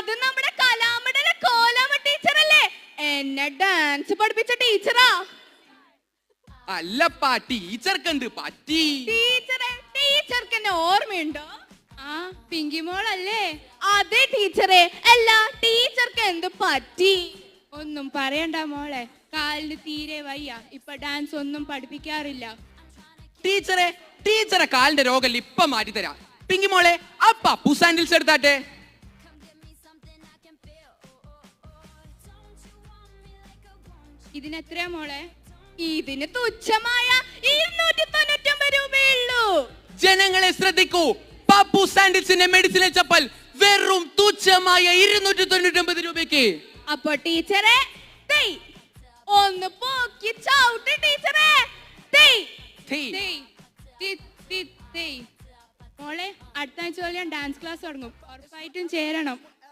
അത് നമ്മുടെ കലാമണ്ഡല കോലാമ ടീച്ചറല്ലേ? എന്നെ ഡാൻസ് പഠിപ്പിച്ച ടീച്ചറാ. അല്ലപ്പാ, ടീച്ചർക്ക് പറ്റി. ടീച്ചർക്ക് എന്നെ ഓർമ്മയുണ്ടോ? ആ പിങ്കി മോളല്ലേ? അതെ ടീച്ചറെ. അല്ല, ടീച്ചർക്ക് എന്ത് പറ്റി? ഒന്നും പറയണ്ട മോളെ, കാലിന് തീരെ വയ്യ. ഇപ്പൊ ഡാൻസ് ഒന്നും പഠിപ്പിക്കാറില്ല. ടീച്ചറെ കാലിന്റെ രോഗം ഇപ്പൊ മാറ്റിത്തരാം. പിങ്കി മോളെ, ആ പപ്പു സാൻഡിൽസ് എടുത്താട്ടെ. ഇതിനെത്രയാ മോളെ? ഇതിന് തുച്ഛമായ 299 രൂപയുള്ളൂ. ജനങ്ങളെ ശ്രദ്ധിക്കൂ, പപ്പു സാൻഡിൽസിന്റെ മെഡിസിനൽ ചപ്പൽ വെറും തുച്ഛമായ 299 രൂപയ്ക്ക്. അപ്പൊ ടീച്ചറെ ഒന്ന് പോക്കി ചവിട്ട് ടീച്ചറെ. മോളെ, അടുത്ത ആഴ്ച പോലെ ഞാൻ ഡാൻസ് ക്ലാസ് തുടങ്ങും. ഉറപ്പായിട്ടും ചേരണം.